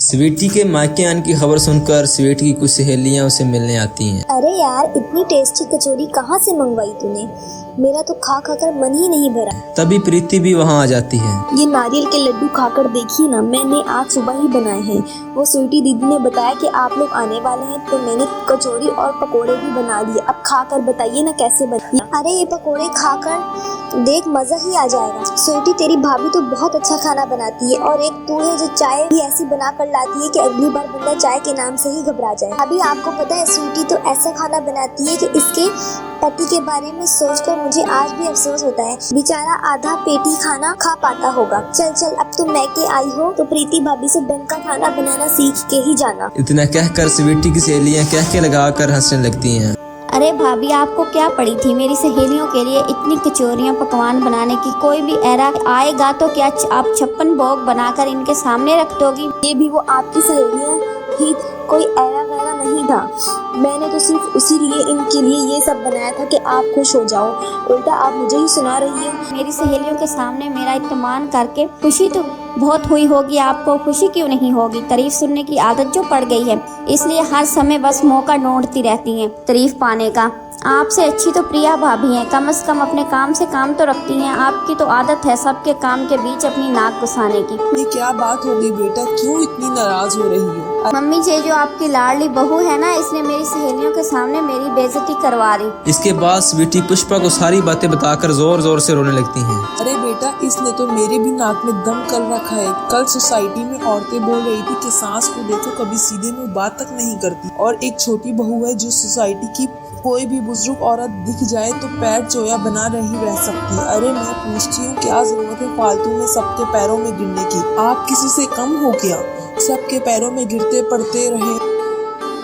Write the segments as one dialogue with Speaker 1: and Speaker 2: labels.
Speaker 1: स्वीटी के मायके आने की खबर सुनकर स्वीटी की कुछ सहेलियां उसे मिलने आती हैं।
Speaker 2: अरे यार, इतनी टेस्टी कचौरी कहाँ से मंगवाई तूने? मेरा तो खा खा कर मन ही नहीं भरा।
Speaker 1: तभी प्रीति भी वहां आ जाती है।
Speaker 2: ये नारियल के लड्डू खाकर देखिए ना, मैंने आज सुबह ही बनाए हैं। वो स्वीटी दीदी ने बताया कि आप लोग आने वाले हैं, तो मैंने कचौरी और पकोड़े भी बना लिए। अब खाकर बताइए ना कैसे बनी। अरे ये पकोड़े खाकर देख, मजा ही आ जाएगा। स्वीटी, तेरी भाभी तो बहुत अच्छा खाना बनाती है, और एक तू है जो चाय भी ऐसी बना कर लाती है कि अगली बार बंदा चाय के नाम से ही घबरा जाए। अभी आपको पता है, स्वीटी तो ऐसा खाना बनाती है कि इसके पति के बारे में सोचकर मुझे आज भी अफसोस होता है। बेचारा आधा पेट ही खाना खा पाता होगा। चल चल, अब तुम मैके आई हो तो प्रीति भाभी से ढंग का खाना बनाना सीख के ही जाना।
Speaker 1: इतना कहकर स्वीटी की सहेलियां कह के लगाकर हंसने लगती हैं।
Speaker 3: अरे भाभी, आपको क्या पड़ी थी मेरी सहेलियों के लिए इतनी कचौरियाँ पकवान बनाने की? कोई भी ऐरा आएगा तो क्या आप 56 भोग बनाकर इनके सामने रख दोगी?
Speaker 2: ये भी वो आपकी सहेलियां ही, कोई ऐरा वैरा नहीं था। मैंने तो सिर्फ उसी लिए इनके लिए ये सब बनाया था कि आप खुश हो जाओ। उल्टा आप मुझे ही सुना रही है।
Speaker 3: मेरी सहेलियों के सामने मेरा इत्तेमान करके खुशी तो बहुत हुई होगी, आपको खुशी क्यों नहीं होगी? तारीफ सुनने की आदत जो पड़ गई है, इसलिए हर समय बस मौका ढूंढती रहती हैं तारीफ पाने का। आपसे अच्छी तो प्रिया भाभी हैं, कम से कम अपने काम से काम तो रखती हैं। आपकी तो आदत है सबके काम के बीच अपनी नाक घुसाने की।
Speaker 4: ये क्या बात हो गई बेटा, क्यों इतनी नाराज हो रही हो?
Speaker 3: मम्मी जी, जो आपकी लाडली बहू है ना, इसने मेरी सहेलियों के सामने मेरी बेइज्जती करवा रही।
Speaker 1: इसके बाद स्वीटी पुष्पा को सारी बातें बताकर जोर जोर से रोने लगती हैं।
Speaker 4: अरे बेटा, इसने तो मेरे भी नाक में दम कर रखा है। कल सोसाइटी में औरतें बोल रही थी कि सास को देखो कभी सीधे मुंह बात तक नहीं करती, और एक छोटी बहू है जो सोसाइटी की कोई भी बुजुर्ग औरत दिख जाए तो पैर चोया बना रह सकती है। अरे मैं पूछती हूँ, क्या जरूरत है फालतू में सबके पैरों में गिरने की? आप किसी से कम हो क्या? सबके पैरों में गिरते पड़ते रहे।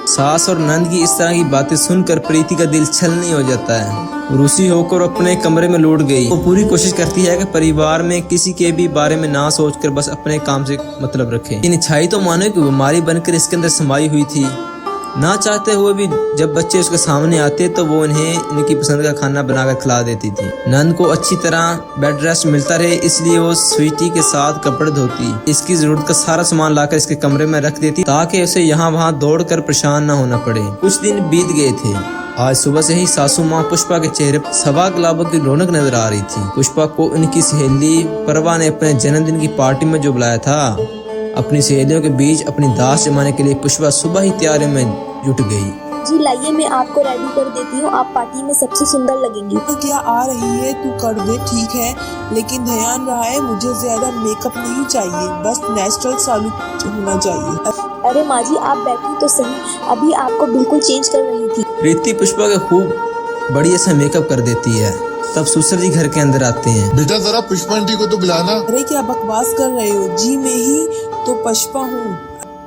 Speaker 1: सास और नंद की इस तरह की बातें सुनकर प्रीति का दिल छलनी हो जाता है। रूसी होकर अपने कमरे में लौट गई। वो पूरी कोशिश करती है कि परिवार में किसी के भी बारे में ना सोचकर बस अपने काम से मतलब रखे। इन इच्छाई तो मानो कि बीमारी बनकर इसके अंदर समाई हुई थी। ना चाहते हुए भी जब बच्चे उसके सामने आते तो वो उन्हें इनकी पसंद का खाना बनाकर खिला देती थी। नंद को अच्छी तरह बेड रेस्ट मिलता रहे, इसलिए वो स्वीटी के साथ कपड़े धोती, इसकी जरूरत का सारा सामान लाकर इसके कमरे में रख देती ताकि उसे यहाँ वहाँ दौड़कर परेशान न होना पड़े। कुछ दिन बीत गए थे। आज सुबह से ही सासू माँ पुष्पा के चेहरे पर सवा गुलाबों की रौनक नजर आ रही थी। पुष्पा को उनकी सहेली परवा ने अपने जन्मदिन की पार्टी में जो बुलाया था, अपनी सहेलियों के बीच अपनी दास जमाने के लिए पुष्पा सुबह ही तैयारी में जुट गई।
Speaker 2: जी लाइए, मैं आपको रेडी कर देती हूँ। आप पार्टी में सबसे सुंदर लगेंगी।
Speaker 4: तो क्या आ रही है, तू कर दे, ठीक है, लेकिन ध्यान रहा है मुझे ज्यादा मेकअप नहीं चाहिए, बस नेचुरल सालू होना चाहिए।
Speaker 2: अरे माँ जी, आप बैठी तो सही, अभी आपको बिल्कुल चेंज कर रही थी।
Speaker 1: प्रीति पुष्पा का खूब बढ़िया सा मेकअप कर देती है। तब सुसर जी घर के अंदर आते हैं।
Speaker 5: बेटा जरा पुष्पा आंटी को तो बुलाना।
Speaker 4: अरे क्या बकवास कर रहे हो जी, मैं ही तो पुष्पा हूँ।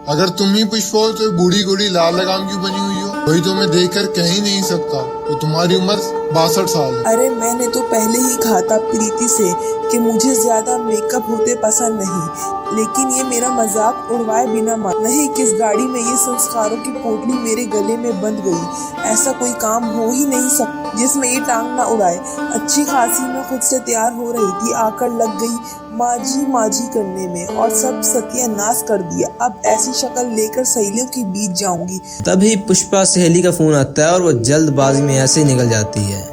Speaker 5: अगर तुम ही पुष्पा हो तो बूढ़ी गोरी लाल लगाम क्यों बनी हुई हो? वही तो मैं देखकर कह ही नहीं सकता। तो तुम्हारी उम्र 62 साल है।
Speaker 4: अरे मैंने तो पहले ही कहा था प्रीति से कि मुझे ज्यादा मेकअप होते पसंद नहीं, लेकिन ये मेरा मजाक उड़वाए बिना मान नहीं। किस गाड़ी में ये संस्कारों की पोटली मेरे गले में बंध गई? ऐसा कोई काम हो ही नहीं सकता जिसमें ये टांग ना उड़ाए। अच्छी खासी मैं खुद से तैयार हो रही थी, आकर लग गई माजी करने में और सब सत्यानाश कर दिया। अब ऐसी शक्ल लेकर सहेलियों के बीच जाऊंगी।
Speaker 1: तभी पुष्पा सहेली का फोन आता है और वो जल्दबाजी में ऐसे ही निकल जाती है।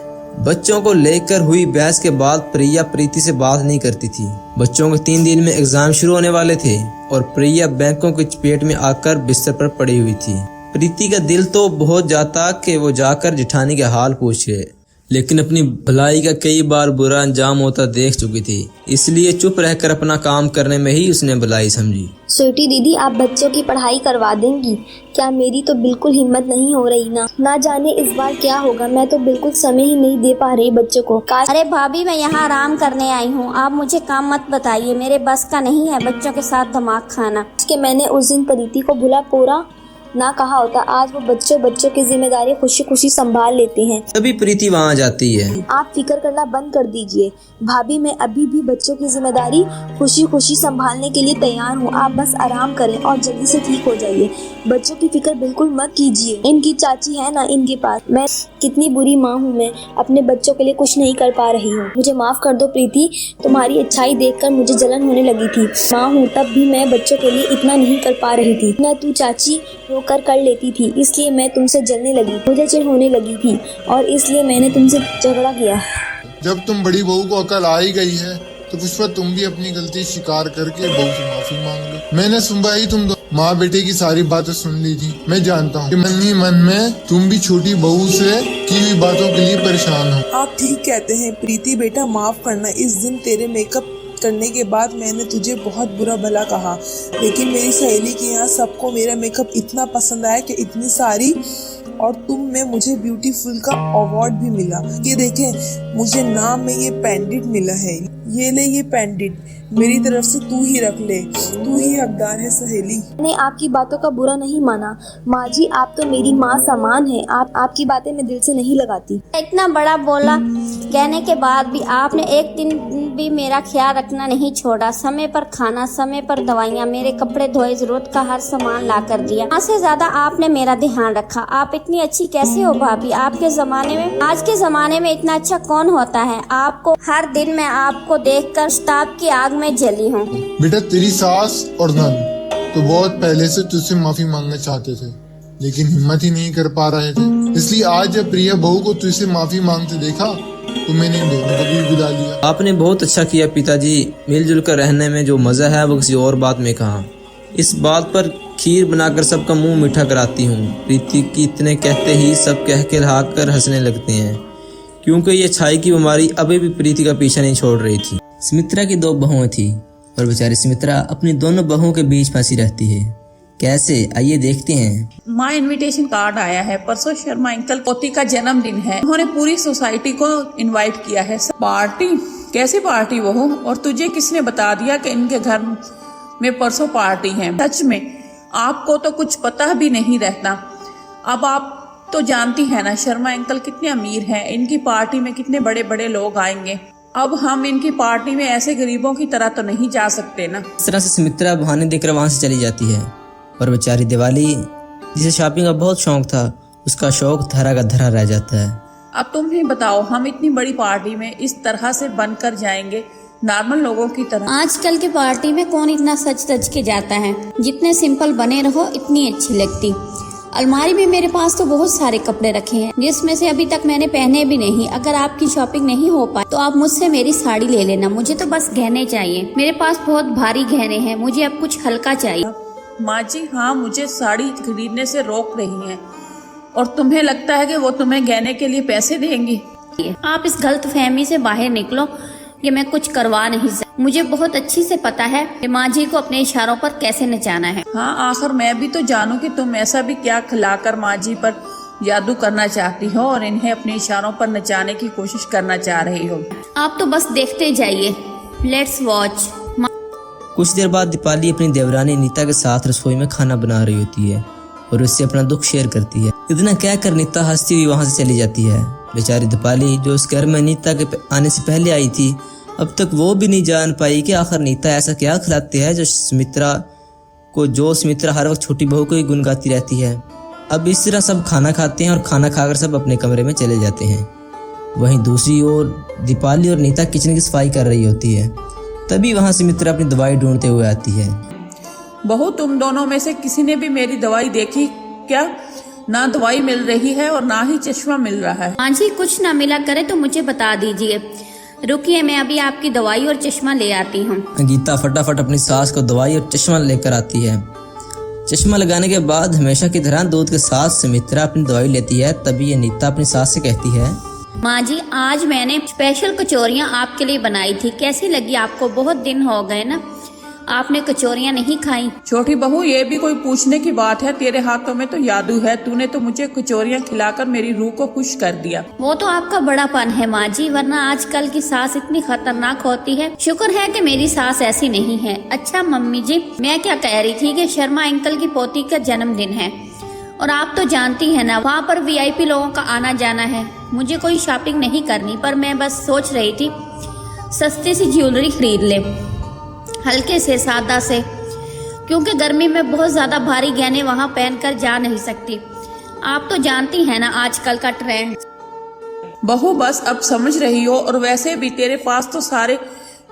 Speaker 1: बच्चों को लेकर हुई बहस के बाद प्रिया प्रीति से बात नहीं करती थी। बच्चों के 3 दिन में एग्जाम शुरू होने वाले थे और प्रिया बैंकों की चपेट में आकर बिस्तर पर पड़ी हुई थी। प्रीति का दिल तो बहुत जाता कि वो जाकर जेठानी के हाल पूछे, लेकिन अपनी भलाई का कई बार बुरा अंजाम होता देख चुकी थी, इसलिए चुप रहकर अपना काम करने में ही उसने भलाई समझी।
Speaker 2: स्वीटी दीदी, आप बच्चों की पढ़ाई करवा देंगी क्या? मेरी तो बिल्कुल हिम्मत नहीं हो रही ना जाने इस बार क्या होगा। मैं तो बिल्कुल समय ही नहीं दे पा रही बच्चों को।
Speaker 3: अरे भाभी, मैं यहाँ आराम करने आई हूँ, आप मुझे काम मत बताइए। मेरे बस का नहीं है बच्चों के साथ दिमाग खाना।
Speaker 2: कि मैंने उस दिन प्रीति को भुला पूरा ना कहा होता, आज वो बच्चों की जिम्मेदारी खुशी खुशी संभाल लेते हैं।
Speaker 1: तभी प्रीति वहाँ जाती है।
Speaker 2: आप फिक्र करना बंद कर दीजिए भाभी, मैं अभी भी बच्चों की जिम्मेदारी खुशी खुशी संभालने के लिए तैयार हूँ। आप बस आराम करें और जल्दी से ठीक हो जाइए। बच्चों की फिक्र बिल्कुल मत कीजिए। इनकी चाची है ना इनके पास। मैं कितनी बुरी माँ हूँ, मैं अपने बच्चों के लिए कुछ नहीं कर पा रही हूँ। मुझे माफ कर दो प्रीति, तुम्हारी अच्छाई देखकर मुझे जलन होने लगी थी। माँ हूँ तब भी मैं बच्चों के लिए इतना नहीं कर पा रही थी। ना तू चाची होकर कर लेती थी, इसलिए मैं तुमसे जलने लगी, मुझे चिढ़ होने लगी थी और इसलिए मैंने तुमसे झगड़ा किया।
Speaker 5: जब तुम बड़ी बहू को अकल आ ही गई है तो पुष्पा तुम भी अपनी गलती स्वीकार करके बहू से माफी मांग लो। मैंने सुबह ही तुम माँ बेटे की सारी बातें सुन ली थी। मैं जानता हूँ कि मन ही मन में तुम भी छोटी बहू से की हुई बातों के लिए परेशान हो।
Speaker 4: आप ठीक कहते हैं प्रीति बेटा, माफ करना। इस दिन तेरे मेकअप करने के बाद मैंने तुझे बहुत बुरा भला कहा, लेकिन मेरी सहेली के यहाँ सबको मेरा मेकअप इतना पसंद आया कि इतनी सारी, और तुम में मुझे ब्यूटीफुल का अवार्ड भी मिला। ये देखें, मुझे नाम में ये पेंडेंट मिला है। ये ले, ये पेंडेंट मेरी तरफ से तू ही रख ले, तू ही हकदार है सहेली।
Speaker 2: मैंने आपकी बातों का बुरा नहीं माना माँ जी, आप तो मेरी माँ समान है। आपकी बातें मैं दिल से नहीं लगाती।
Speaker 3: इतना बड़ा बोला कहने के बाद भी आपने एक दिन भी मेरा ख्याल रखना नहीं छोड़ा। समय पर खाना, समय पर दवाइयाँ, मेरे कपड़े धोए, जरूरत का हर सामान ला कर दिया। माँ से ज्यादा आपने मेरा ध्यान रखा। आप इतनी अच्छी कैसे हो भाभी? आपके जमाने में, आज के जमाने में इतना अच्छा कौन होता है? आपको हर दिन मैं आपको देखकर ताप की आग में जली हूँ।
Speaker 5: बेटा तेरी सास और नंद तो बहुत पहले से तुझसे माफी मांगना चाहते थे, लेकिन हिम्मत ही नहीं कर पा रहे थे। इसलिए आज जब प्रिया बहू को तुझसे माफी मांगते देखा तो मैंने इन दोनों को भी बुला लिया।
Speaker 1: आपने बहुत अच्छा किया पिताजी। मिलजुल कर रहने में जो मजा है वो किसी और बात में कहाँ। इस बात पर खीर बनाकर सबका मुंह मीठा कराती हूँ। प्रीति की इतने कहते ही सब कह के कर हंसने लगते हैं, क्योंकि ये छाई की बीमारी अभी भी प्रीति का पीछा नहीं छोड़ रही थी। सुमित्रा की 2 बहुएं थी और बेचारी सुमित्रा अपनी दोनों बहुओं के बीच फंसी रहती है। कैसे, आइए देखते हैं।
Speaker 6: माँ इनविटेशन कार्ड आया है। परसों शर्मा अंकल पोती का जन्मदिन है। उन्होंने पूरी सोसाइटी को इनवाइट किया है। पार्टी? कैसी पार्टी वो हो? और तुझे किसने बता दिया कि इनके घर में परसों पार्टी है? सच में आपको तो कुछ पता भी नहीं रहता। अब आप तो जानती है ना शर्मा अंकल कितने अमीर हैं। इनकी पार्टी में कितने बड़े बड़े लोग आएंगे। अब हम इनकी पार्टी में ऐसे गरीबों की तरह तो नहीं जा सकते ना।
Speaker 1: इस तरह से सुमित्रा बहाने देकर वहां से चली जाती है और बेचारी दिवाली, जिसे शॉपिंग का बहुत शौक था, उसका शौक धरा का धरा रह जाता है।
Speaker 6: अब तुम ही बताओ, हम इतनी बड़ी पार्टी में इस तरह से बनकर जाएंगे नॉर्मल लोगों की तरह?
Speaker 3: आजकल की पार्टी में कौन इतना सच सच के जाता है? जितने सिंपल बने रहो इतनी अच्छी लगती। अलमारी में मेरे पास तो बहुत सारे कपड़े रखे हैं जिसमें से अभी तक मैंने पहने भी नहीं। अगर आपकी शॉपिंग नहीं हो पाए तो आप मुझसे मेरी साड़ी ले लेना। मुझे तो बस गहने चाहिए। मेरे पास बहुत भारी गहने हैं, मुझे अब कुछ हल्का चाहिए।
Speaker 6: माँ जी हाँ, मुझे साड़ी खरीदने से रोक रही हैं और तुम्हें लगता है कि वो तुम्हें गहने के लिए पैसे देंगी?
Speaker 3: आप इस गलतफहमी से बाहर निकलो कि मैं कुछ करवा नहीं सकती। मुझे बहुत अच्छी से पता है कि माँ जी को अपने इशारों पर कैसे नचाना है।
Speaker 6: हाँ, आखिर मैं भी तो जानूं कि तुम ऐसा भी क्या खिलाकर माँ जी पर जादू करना चाहती हो और इन्हें अपने इशारों पर नचाने की कोशिश करना चाह रही हो।
Speaker 3: आप तो बस देखते जाइए। Let's watch.
Speaker 1: कुछ देर बाद दीपाली अपनी देवरानी नीता के साथ रसोई में खाना बना रही होती है और उससे अपना दुख शेयर करती है। इतना कहकर नीता हंसती हुई वहां से चली जाती है। बेचारी दीपाली, जो उस घर में नीता के आने से पहले आई थी, अब तक वो भी नहीं जान पाई कि आखिर नीता ऐसा क्या खिलाती है जो सुमित्रा हर वक्त छोटी बहू को ही गुनगाती रहती है। अब इस तरह सब खाना खाते हैं और खाना खाकर सब अपने कमरे में चले जाते हैं। वहीं दूसरी ओर दीपाली और नीता किचन की सफाई कर रही होती है। तभी वहां सुमित्रा अपनी दवाई ढूंढते हुए आती है।
Speaker 6: बहू, तुम दोनों में से किसी ने भी मेरी दवाई देखी क्या? ना दवाई मिल रही है और ना ही चश्मा मिल रहा है।
Speaker 3: हाँ जी, कुछ ना मिला करे तो मुझे बता दीजिए। रुकिए, मैं अभी आपकी दवाई और चश्मा ले आती हूँ।
Speaker 1: गीता फटाफट अपनी सास को दवाई और चश्मा लेकर आती है। चश्मा लगाने के बाद हमेशा की तरह दूध के साथ सुमित्रा अपनी दवाई लेती है। तभी ये नीता अपनी सास से कहती है,
Speaker 3: माँ जी, आज मैंने स्पेशल कचौरियाँ आपके लिए बनाई थी। कैसी लगी आपको? बहुत दिन हो गए ना, आपने कचौरियाँ नहीं खाई।
Speaker 6: छोटी बहू, ये भी कोई पूछने की बात है? तेरे हाथों में तो जादू है। तूने तो मुझे कचौरियाँ खिलाकर मेरी रूह को खुश कर दिया।
Speaker 3: वो तो आपका बड़ापन है माँ जी, वरना आजकल की सास इतनी खतरनाक होती है। शुक्र है कि मेरी सास ऐसी नहीं है। अच्छा मम्मी जी, मैं क्या कह रही थी कि शर्मा अंकल की पोती का जन्मदिन है और आप तो जानती हैं ना, वहाँ पर वीआईपी लोगों का आना जाना है। मुझे कोई शॉपिंग नहीं करनी, पर मैं बस सोच रही थी सस्ती सी ज्वेलरी खरीद ले, हल्के से सादा से, क्योंकि गर्मी में बहुत ज़्यादा भारी गहने वहाँ पहनकर जा नहीं सकती। आप तो जानती हैं ना आजकल का ट्रेंड।
Speaker 6: बहू बस अब समझ रही हो, और वैसे भी तेरे पास तो सारे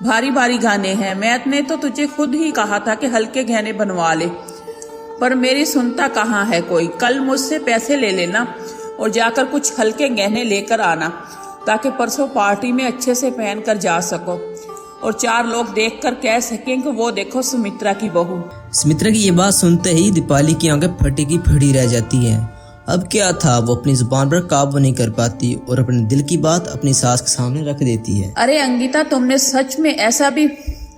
Speaker 6: भारी भारी गहने हैं। मैंने तो तुझे खुद ही कहा था कि हल्के गहने बनवा ले, पर मेरी सुनता कहाँ है कोई। कल मुझसे पैसे ले लेना और जाकर कुछ हल्के गहने लेकर आना, ताकि परसों पार्टी में अच्छे से पहन कर जा सको और 4 लोग देखकर कह सकें कि वो देखो सुमित्रा की बहू।
Speaker 1: सुमित्रा की ये बात सुनते ही दीपाली की आंखें फटी की फटी रह जाती हैं। अब क्या था, वो अपनी जुबान पर काबू नहीं कर पाती और अपने दिल की बात अपनी सास के सामने रख देती है।
Speaker 6: अरे अंगिता, तुमने सच में ऐसा भी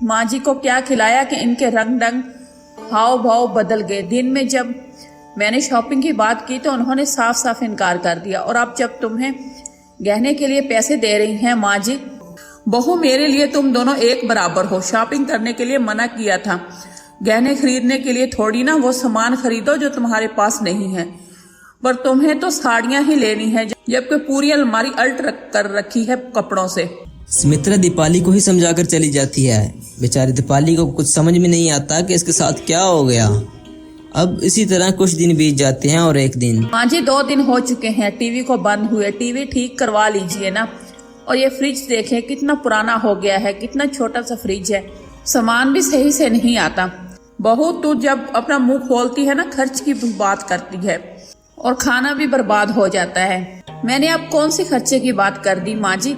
Speaker 6: माँ जी को क्या खिलाया कि इनके रंग ढंग हाव भाव बदल गए। दिन में जब मैंने शॉपिंग की बात की तो उन्होंने साफ साफ इनकार कर दिया, और अब जब तुम्हें गहने के लिए पैसे दे रही हैं माँ जी। बहू, मेरे लिए तुम दोनों एक बराबर हो। शॉपिंग करने के लिए मना किया था, गहने खरीदने के लिए थोड़ी ना। वो सामान खरीदो जो तुम्हारे पास नहीं है, पर तुम्हें तो साड़ियां ही लेनी है, जबकि पूरी अलमारी अल्ट कर रखी है कपड़ों से।
Speaker 1: सुमित्रा दीपाली को ही समझाकर चली जाती है। बेचारी दीपाली को कुछ समझ में नहीं आता कि इसके साथ क्या हो गया। अब इसी तरह कुछ दिन बीत जाते हैं और एक दिन,
Speaker 6: माँ जी 2 दिन हो चुके हैं टीवी को बंद हुए। टीवी ठीक करवा लीजिए ना। और ये फ्रिज देखें कितना पुराना हो गया है, कितना छोटा सा फ्रिज है, सामान भी सही से नहीं आता। बहू, तू जब अपना मुंह खोलती है ना, खर्च की बात करती है और खाना भी बर्बाद हो जाता है। मैंने अब कौन सी खर्चे की बात कर दी माँ जी?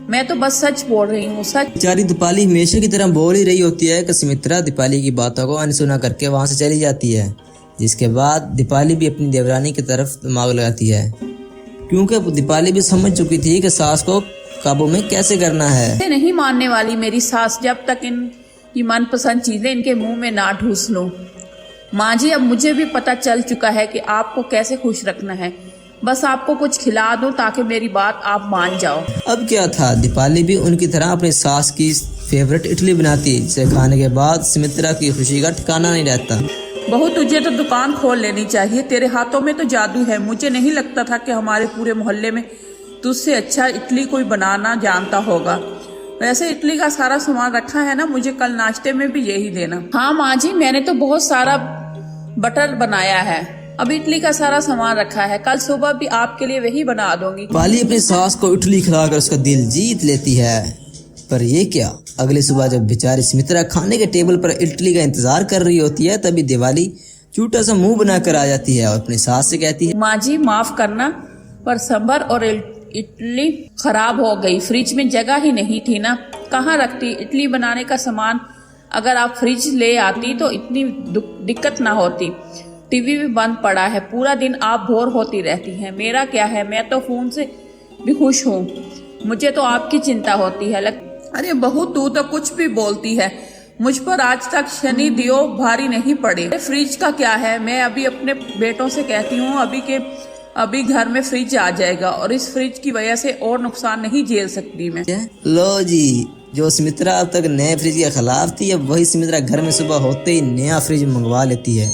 Speaker 6: मैं तो बस सच बोल रही हूँ, सच।
Speaker 1: बेचारी दीपाली हमेशा की तरह बोल ही रही होती है कि सुमित्रा दीपाली की बातों को अनसुना करके वहां से चली जाती है, जिसके बाद दीपाली भी अपनी देवरानी की तरफ दिमाग लगाती है, क्योंकि दीपाली भी समझ चुकी थी कि सास को काबू में कैसे करना है।
Speaker 6: नहीं मानने वाली मेरी सास, जब तक इनकी मनपसंद चीजें इनके मुंह में ना ढूस लूं। माँ जी, अब मुझे भी पता चल चुका है कि आपको कैसे खुश रखना है। बस आपको कुछ खिला दूं ताकि मेरी बात आप मान जाओ।
Speaker 1: अब क्या था, दीपाली भी उनकी तरह अपनी सास की फेवरेट इडली बनाती, जिसे खाने के बाद सुमित्रा की खुशी का ठिकाना नहीं रहता।
Speaker 6: बहू, तुझे तो दुकान खोल लेनी चाहिए, तेरे हाथों में तो जादू है। मुझे नहीं लगता था कि हमारे पूरे मोहल्ले में तुझसे अच्छा इडली कोई बनाना जानता होगा। वैसे इडली का सारा सामान रखा है ना, मुझे कल नाश्ते में भी यही देना। हाँ माँ जी, मैंने तो बहुत सारा बटर बनाया है, अब इडली का सारा सामान रखा है, कल सुबह भी आपके लिए वही बना दूंगी।
Speaker 1: दीपाली अपनी सास को इडली खिलाकर उसका दिल जीत लेती है, पर ये क्या, अगली सुबह जब बेचारी सुमित्रा खाने के टेबल पर इडली का इंतजार कर रही होती है, तभी दिवाली छोटा सा मुंह बनाकर आ जाती है और अपनी सास से कहती है,
Speaker 6: माँ जी माफ करना, पर सांभर और इडली खराब हो गई। फ्रिज में जगह ही नहीं थी ना, कहाँ रखती इडली बनाने का सामान। अगर आप फ्रिज ले आती तो इतनी दिक्कत ना होती। टीवी भी बंद पड़ा है, पूरा दिन आप बोर होती रहती हैं। मेरा क्या है, मैं तो फोन से भी खुश हूँ, मुझे तो आपकी चिंता होती है। अरे बहू, तू तो कुछ भी बोलती है, मुझ पर आज तक शनि दियो भारी नहीं पड़े। फ्रिज का क्या है, मैं अभी अपने बेटों से कहती हूँ अभी घर में फ्रिज आ जाएगा, और इस फ्रिज की वजह से और नुकसान नहीं झेल सकती मैं।
Speaker 1: लो जी, जो सुमित्रा अब तक नए फ्रिज के खिलाफ थी, अब वही सुमित्रा घर में सुबह होते ही नया फ्रिज मंगवा लेती है।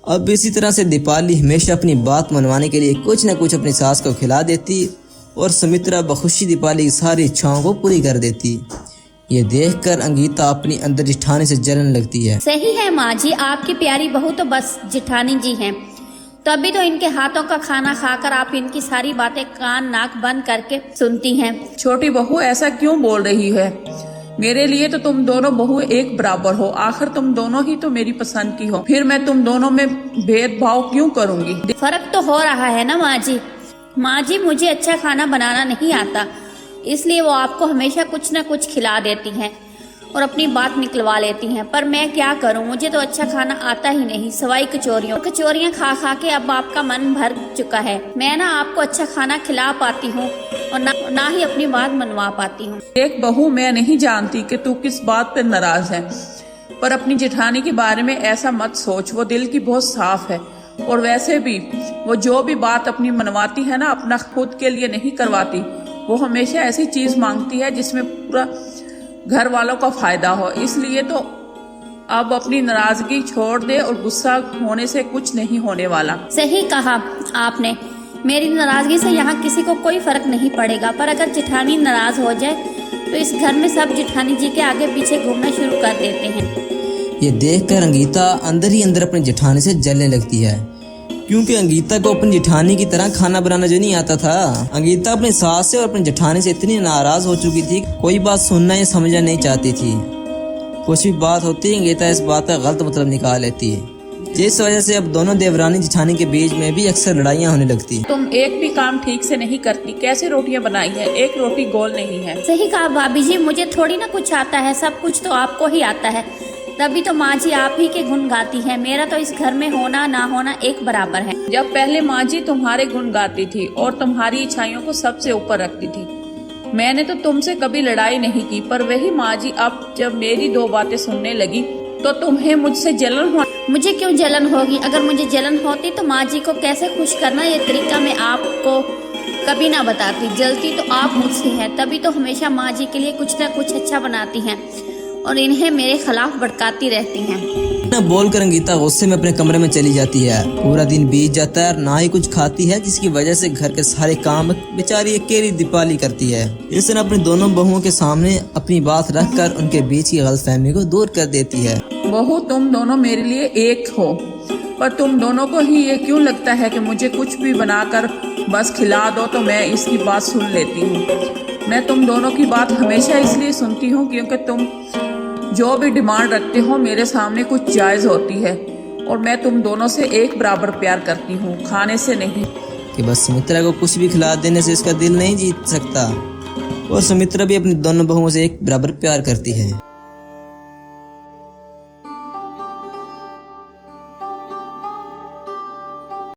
Speaker 1: अब इसी तरह से दीपाली हमेशा अपनी बात मनवाने के लिए कुछ न कुछ अपनी सास को खिला देती और सुमित्रा बखुशी दीपाली की सारी इच्छाओं को पूरी कर देती। ये देखकर अंगिता अपनी अंदर जिठानी से जलन लगती है।
Speaker 3: सही है माँ जी, आपकी प्यारी बहू तो बस जिठानी जी हैं, तभी तो इनके हाथों का खाना खाकर आप इनकी सारी बातें कान नाक बंद करके सुनती हैं।
Speaker 6: छोटी बहू, ऐसा क्यों बोल रही है? मेरे लिए तो तुम दोनों बहू एक बराबर हो, आखिर तुम दोनों ही तो मेरी पसंद की हो, फिर मैं तुम दोनों में भेदभाव क्यों करूंगी?
Speaker 3: फर्क तो हो रहा है ना माँ जी। माँ जी, मुझे अच्छा खाना बनाना नहीं आता, इसलिए वो आपको हमेशा कुछ न कुछ खिला देती हैं और अपनी बात निकलवा लेती हैं, पर मैं क्या करूं, मुझे तो अच्छा खाना आता ही नहीं, सवाई कचौरियां खा खा के अब आपका मन भर चुका है। मैं ना आपको अच्छा खाना खिला पाती हूँ और ना ही अपनी बात मनवा पाती हूँ।
Speaker 6: एक बहू, मैं नहीं जानती कि तू किस बात पे नाराज है, पर अपनी जेठानी के बारे में ऐसा मत सोच, वो दिल की बहुत साफ है, और वैसे भी वो जो भी बात अपनी मनवाती है ना, अपना खुद के लिए नहीं करवाती। वो हमेशा ऐसी चीज मांगती है जिसमें पूरा घर वालों का फायदा हो, इसलिए तो अब अपनी नाराजगी छोड़ दे और गुस्सा होने से कुछ नहीं होने वाला।
Speaker 3: सही कहा आपने, मेरी नाराजगी से यहाँ किसी को कोई फर्क नहीं पड़ेगा, पर अगर जेठानी नाराज हो जाए तो इस घर में सब जेठानी जी के आगे पीछे घूमना शुरू कर देते हैं।
Speaker 1: ये देखकर अंगीता अंदर ही अंदर अपनी जेठानी से जलने लगती है, क्योंकि अंगीता को अपनी जेठानी की तरह खाना बनाना जो नहीं आता था। अंगीता अपनी सास से और अपनी जेठानी से इतनी नाराज हो चुकी थी, कोई बात सुनना या समझना नहीं चाहती थी। कुछ भी बात होती है अंगीता इस बात का गलत मतलब निकाल लेती है, जिस वजह से अब दोनों देवरानी जेठानी के बीच में भी अक्सर लड़ाइयाँ होने लगती है।
Speaker 6: तुम एक भी काम ठीक से नहीं करती, कैसे रोटियां बनाई है, एक रोटी गोल नहीं है।
Speaker 3: सही कहा भाभी जी, मुझे थोड़ी ना कुछ आता है, सब कुछ तो आपको ही आता है, तभी तो माँ जी आप ही के गुण गाती है। मेरा तो इस घर में होना ना होना एक बराबर है।
Speaker 6: जब पहले माँ जी तुम्हारे गुण गाती थी और तुम्हारी इच्छाइयों को सबसे ऊपर रखती थी, मैंने तो तुमसे कभी लड़ाई नहीं की, पर वही माँ जी अब जब मेरी दो बातें सुनने लगी तो तुम्हें मुझसे जलन हो।
Speaker 3: मुझे क्यों जलन होगी? अगर मुझे जलन होती तो माँ जी को कैसे खुश करना ये तरीका मैं आपको कभी ना बताती। जलती तो आप मुझसे है, तभी तो हमेशा माँ जी के लिए कुछ ना कुछ अच्छा बनाती हैं और इन्हें मेरे खिलाफ भड़काती रहती हैं।
Speaker 1: ना बोलकर अंगीता गुस्से में अपने कमरे में चली जाती है। पूरा दिन बीत जाता है और ना ही कुछ खाती है, जिसकी वजह से घर के सारे काम बेचारी अकेली दीपाली करती है। इस तरह अपनी दोनों बहुओं के सामने अपनी बात रखकर उनके बीच की गलतफहमी को दूर कर देती है।
Speaker 6: बहू, तुम दोनों मेरे लिए एक हो, पर तुम दोनों को ही ये क्यों लगता है कि मुझे कुछ भी बनाकर बस खिला दो तो मैं इसकी बात सुन लेती हूँ। मैं तुम दोनों की बात हमेशा इसलिए सुनती हूँ क्योंकि तुम जो भी डिमांड रखते हो मेरे सामने कुछ जायज़ होती है, और मैं तुम दोनों से एक बराबर प्यार करती हूँ, खाने से नहीं।
Speaker 1: कि बस सुमित्रा को कुछ भी खिला देने से इसका दिल नहीं जीत सकता, और सुमित्रा भी अपनी दोनों बहुओं से एक बराबर प्यार करती है।